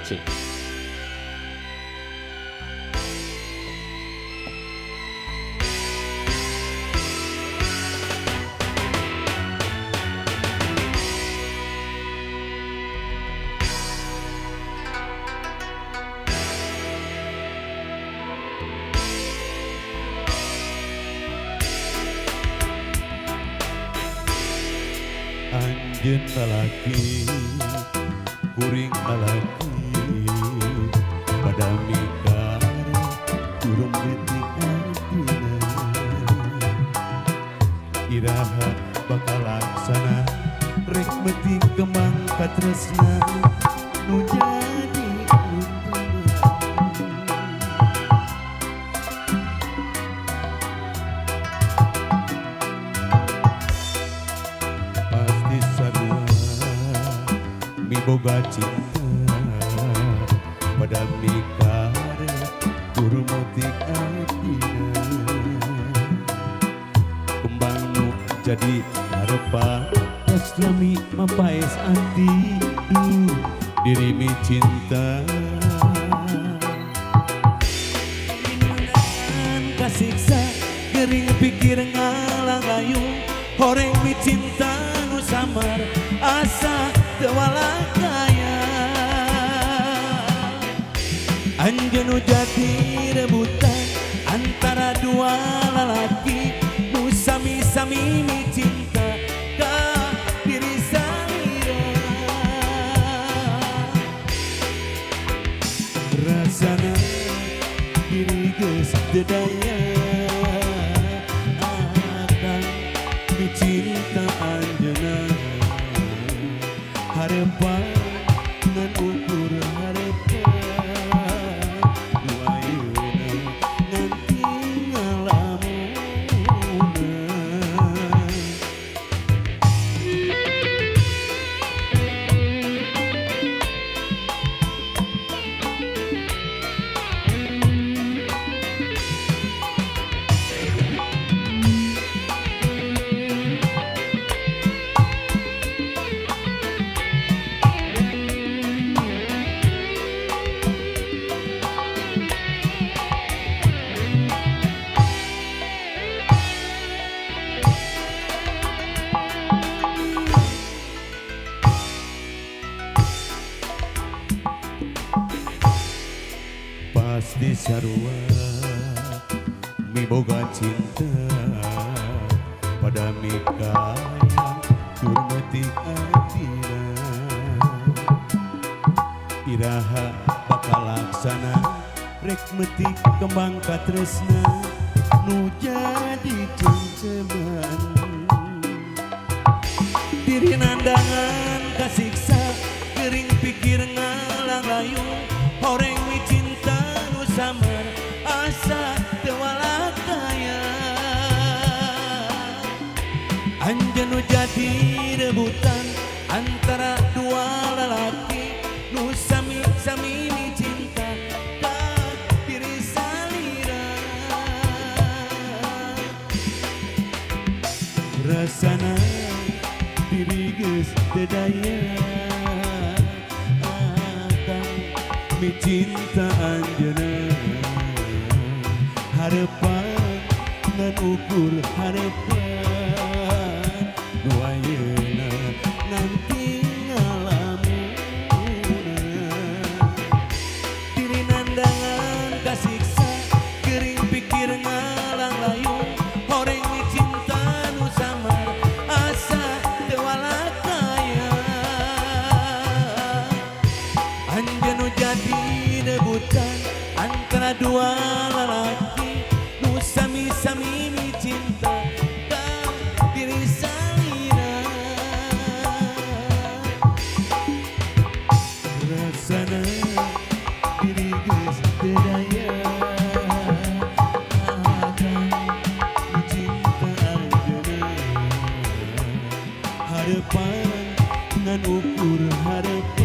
Aceh. Anjeun lalaki kuring lalaki pada mikar turun detik artina iraha bakal laksana rek metik kembang katresna nu jadi pasti sarua miboga cinta pada mikar turun detik artina kembang nu jadi harepan Aslami mapaes anti duh diri mi cinta Inangan kasiksa gering pikir ngalang ayung horeng mi cinta nu samar asa tewala kaya anjeun nu jadi rebutan antara dua lalaki nu sami-sami mi cinta ka diri salira rasana diri geus teu daya akan dicinta anjeunna harepan ngan ukur harepan nu ayeuna nganti ngalamuna pasti sarua miboga cinta pada mikayang turmeti atina iraha bakal laksana rek metik kembang katresna nu jadi cengceman diri nandangan kasiksa gering pikir ngalang layung horeng mi cinta nu samar asa tewala kaya anjeun nu jadi rebutan antara dua lalaki nu sami-sami mi cinta ka diri salira rasana diri geus teu daya mi cinta anjeunna harepan ngan ukur harepan nu ayeuna nanti ngalamuna diri nandangan kasiksa gering pikir ngalang layung horeng mi cinta nu samar asa tewala kaya anjeun nu jadi debutan antara dua lalaki nu sami-sami mi cinta ka diri salira rasana diri geus teu daya akan cinta anjeunna harepan ngan ukur harepan